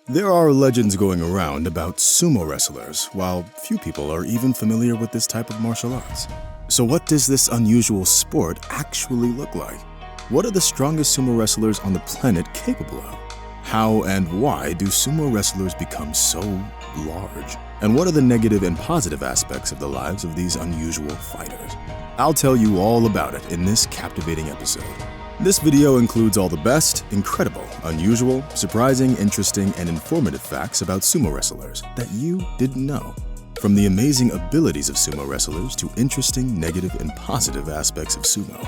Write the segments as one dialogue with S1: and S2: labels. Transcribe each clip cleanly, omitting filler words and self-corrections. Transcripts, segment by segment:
S1: There are legends going around about sumo wrestlers, while few people are even familiar with this type of martial arts. So what does this unusual sport actually look like? What are the strongest sumo wrestlers on the planet capable of? How and why do sumo wrestlers become so large? And what are the negative and positive aspects of the lives of these unusual fighters? I'll tell you all about it in this captivating episode. This video includes all the best, incredible, unusual, surprising, interesting, and informative facts about sumo wrestlers that you didn't know. From the amazing abilities of sumo wrestlers to interesting, negative, and positive aspects of sumo.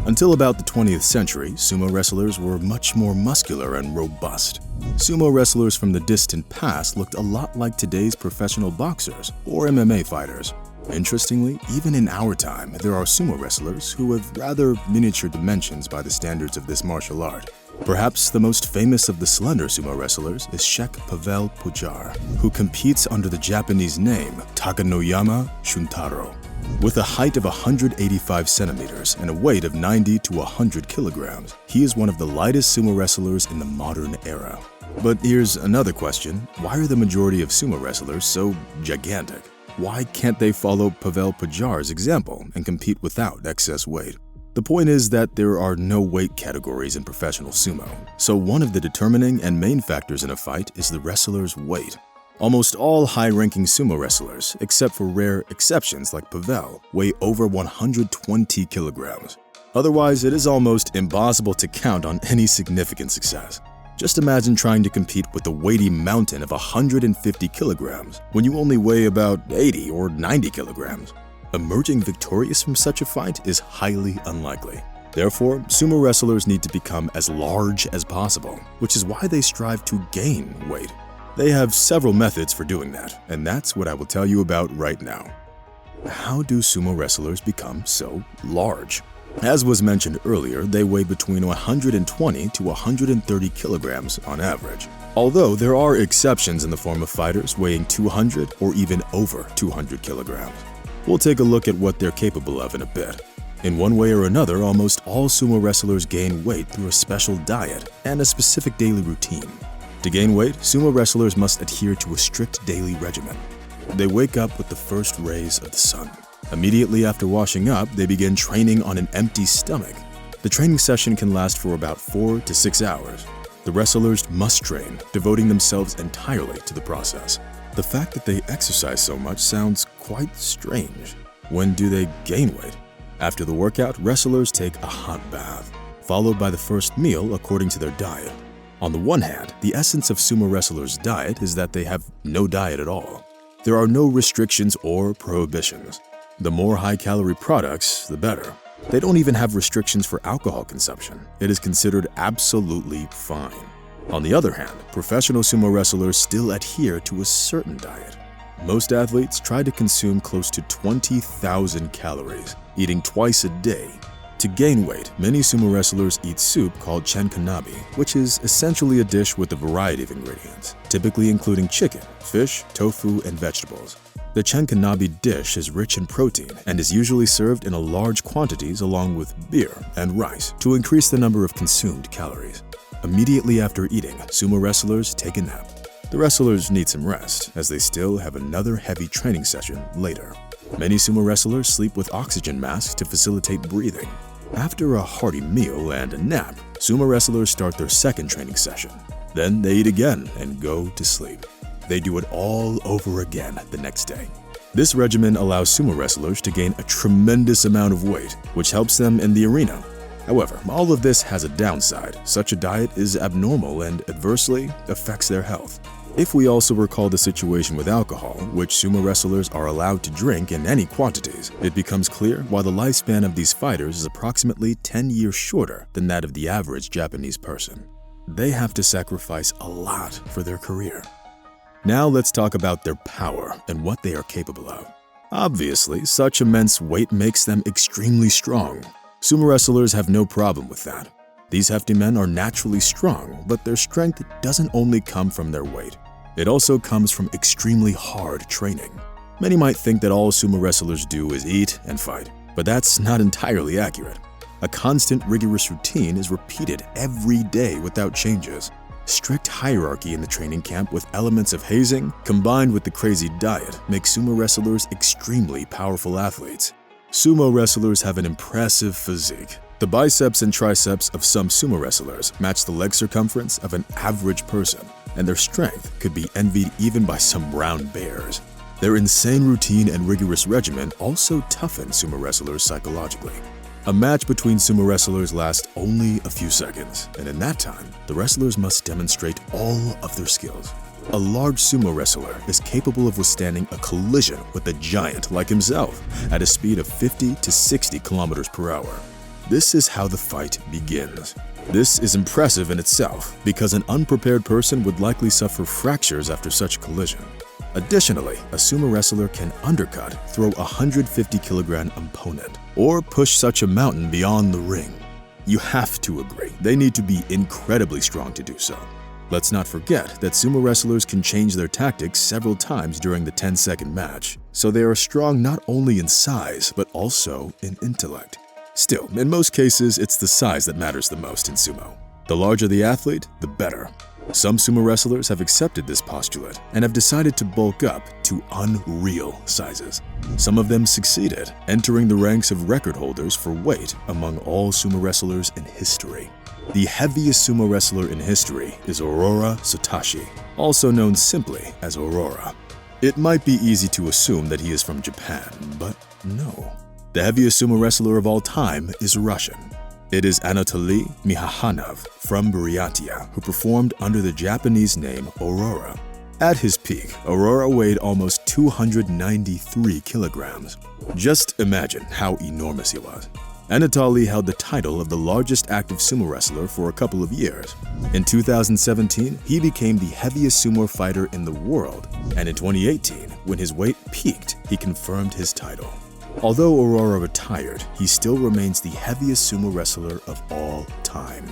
S1: Until about the 20th century, sumo wrestlers were much more muscular and robust. Sumo wrestlers from the distant past looked a lot like today's professional boxers or MMA fighters. Interestingly, even in our time, there are sumo wrestlers who have rather miniature dimensions by the standards of this martial art. Perhaps the most famous of the slender sumo wrestlers is Sheik Pavel Pojar, who competes under the Japanese name Takanoyama Shuntaro. With a height of 185 centimeters and a weight of 90 to 100 kilograms, he is one of the lightest sumo wrestlers in the modern era. But here's another question: why are the majority of sumo wrestlers so gigantic? Why can't they follow Pavel Pojar's example and compete without excess weight? The point is that there are no weight categories in professional sumo, so one of the determining and main factors in a fight is the wrestler's weight. Almost all high-ranking sumo wrestlers, except for rare exceptions like Pavel, weigh over 120 kilograms. Otherwise, it is almost impossible to count on any significant success. Just imagine trying to compete with a weighty mountain of 150 kilograms when you only weigh about 80 or 90 kilograms. Emerging victorious from such a fight is highly unlikely. Therefore, sumo wrestlers need to become as large as possible, which is why they strive to gain weight. They have several methods for doing that, and that's what I will tell you about right now. How do sumo wrestlers become so large? As was mentioned earlier, they weigh between 120 to 130 kilograms on average. Although there are exceptions in the form of fighters weighing 200 or even over 200 kilograms. We'll take a look at what they're capable of in a bit. In one way or another, almost all sumo wrestlers gain weight through a special diet and a specific daily routine. To gain weight, sumo wrestlers must adhere to a strict daily regimen. They wake up with the first rays of the sun. Immediately after washing up, they begin training on an empty stomach. The training session can last for about 4 to 6 hours. The wrestlers must train, devoting themselves entirely to the process. The fact that they exercise so much sounds quite strange. When do they gain weight? After the workout, wrestlers take a hot bath, followed by the first meal according to their diet. On the one hand, the essence of sumo wrestlers' diet is that they have no diet at all. There are no restrictions or prohibitions. The more high-calorie products, the better. They don't even have restrictions for alcohol consumption. It is considered absolutely fine. On the other hand, professional sumo wrestlers still adhere to a certain diet. Most athletes try to consume close to 20,000 calories, eating twice a day. To gain weight, many sumo wrestlers eat soup called chenkanabi, which is essentially a dish with a variety of ingredients, typically including chicken, fish, tofu, and vegetables. The chenkanabi dish is rich in protein and is usually served in large quantities along with beer and rice to increase the number of consumed calories. Immediately after eating, sumo wrestlers take a nap. The wrestlers need some rest, as they still have another heavy training session later. Many sumo wrestlers sleep with oxygen masks to facilitate breathing. After a hearty meal and a nap, sumo wrestlers start their second training session. Then they eat again and go to sleep. They do it all over again the next day. This regimen allows sumo wrestlers to gain a tremendous amount of weight, which helps them in the arena. However, all of this has a downside. Such a diet is abnormal and adversely affects their health. If we also recall the situation with alcohol, which sumo wrestlers are allowed to drink in any quantities, it becomes clear why the lifespan of these fighters is approximately 10 years shorter than that of the average Japanese person. They have to sacrifice a lot for their career. Now let's talk about their power and what they are capable of. Obviously, such immense weight makes them extremely strong. Sumo wrestlers have no problem with that. These hefty men are naturally strong, but their strength doesn't only come from their weight. It also comes from extremely hard training. Many might think that all sumo wrestlers do is eat and fight, but that's not entirely accurate. A constant, rigorous routine is repeated every day without changes. Strict hierarchy in the training camp with elements of hazing, combined with the crazy diet, makes sumo wrestlers extremely powerful athletes. Sumo wrestlers have an impressive physique. The biceps and triceps of some sumo wrestlers match the leg circumference of an average person, and their strength could be envied even by some brown bears. Their insane routine and rigorous regimen also toughen sumo wrestlers psychologically. A match between sumo wrestlers lasts only a few seconds, and in that time, the wrestlers must demonstrate all of their skills. A large sumo wrestler is capable of withstanding a collision with a giant like himself at a speed of 50 to 60 kilometers per hour. This is how the fight begins. This is impressive in itself because an unprepared person would likely suffer fractures after such a collision. Additionally, a sumo wrestler can undercut, throw a 150-kilogram opponent, or push such a mountain beyond the ring. You have to agree, they need to be incredibly strong to do so. Let's not forget that sumo wrestlers can change their tactics several times during the 10-second match, so they are strong not only in size, but also in intellect. Still, in most cases, it's the size that matters the most in sumo. The larger the athlete, the better. Some sumo wrestlers have accepted this postulate and have decided to bulk up to unreal sizes. Some of them succeeded, entering the ranks of record holders for weight among all sumo wrestlers in history. The heaviest sumo wrestler in history is Aurora Satoshi, also known simply as Aurora. It might be easy to assume that he is from Japan, but no. The heaviest sumo wrestler of all time is Russian. It is Anatoly Mikhailovich from Buryatia, who performed under the Japanese name Aurora. At his peak, Aurora weighed almost 293 kilograms. Just imagine how enormous he was. Anatoly held the title of the largest active sumo wrestler for a couple of years. In 2017, he became the heaviest sumo fighter in the world, and in 2018, when his weight peaked, he confirmed his title. Although Aurora retired, he still remains the heaviest sumo wrestler of all time.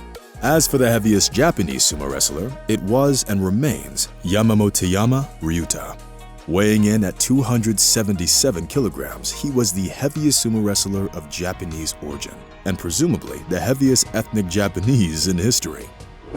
S1: As for the heaviest Japanese sumo wrestler, it was and remains Yamamotoyama Ryuta. Weighing in at 277 kilograms, he was the heaviest sumo wrestler of Japanese origin, and presumably the heaviest ethnic Japanese in history.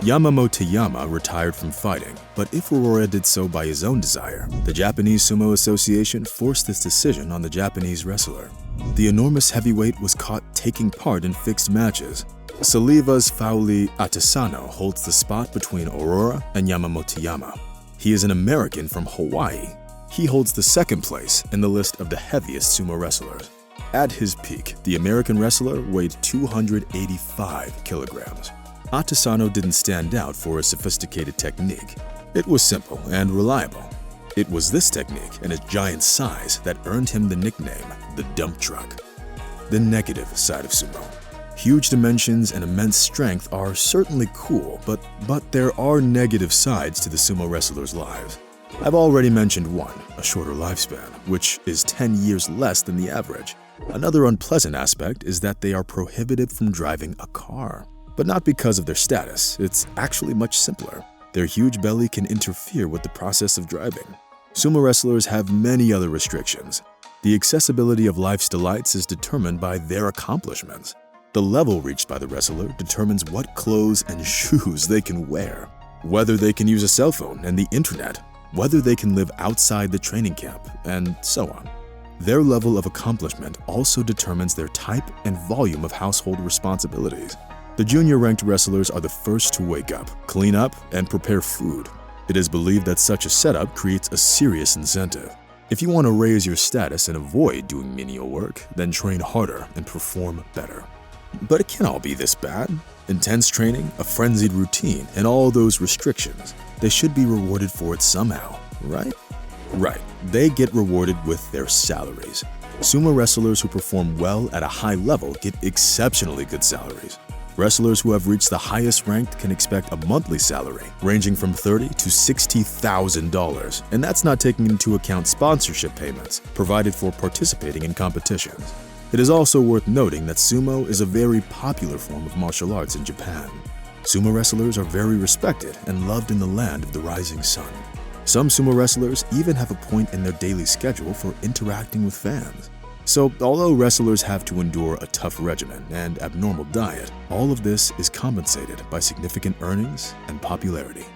S1: Yamamotoyama retired from fighting, but if Aurora did so by his own desire, the Japanese Sumo Association forced this decision on the Japanese wrestler. The enormous heavyweight was caught taking part in fixed matches. Saliva's Fauli Atasano holds the spot between Aurora and Yamamotoyama. He is an American from Hawaii. He holds the second place in the list of the heaviest sumo wrestlers. At his peak, the American wrestler weighed 285 kilograms. Atasano didn't stand out for his sophisticated technique. It was simple and reliable. It was this technique and his giant size that earned him the nickname, the dump truck. The negative side of sumo. Huge dimensions and immense strength are certainly cool, but there are negative sides to the sumo wrestlers' lives. I've already mentioned one, a shorter lifespan, which is 10 years less than the average. Another unpleasant aspect is that they are prohibited from driving a car. But not because of their status, it's actually much simpler. Their huge belly can interfere with the process of driving. Sumo wrestlers have many other restrictions. The accessibility of life's delights is determined by their accomplishments. The level reached by the wrestler determines what clothes and shoes they can wear, whether they can use a cell phone and the internet, whether they can live outside the training camp, and so on. Their level of accomplishment also determines their type and volume of household responsibilities. The junior-ranked wrestlers are the first to wake up, clean up, and prepare food. It is believed that such a setup creates a serious incentive. If you want to raise your status and avoid doing menial work, then train harder and perform better. But it can't all be this bad. Intense training, a frenzied routine, and all those restrictions. They should be rewarded for it somehow, right? Right, they get rewarded with their salaries. Sumo wrestlers who perform well at a high level get exceptionally good salaries. Wrestlers who have reached the highest rank can expect a monthly salary ranging from $30,000 to $60,000, and that's not taking into account sponsorship payments provided for participating in competitions. It is also worth noting that sumo is a very popular form of martial arts in Japan. Sumo wrestlers are very respected and loved in the land of the rising sun. Some sumo wrestlers even have a point in their daily schedule for interacting with fans. So, although wrestlers have to endure a tough regimen and abnormal diet, all of this is compensated by significant earnings and popularity.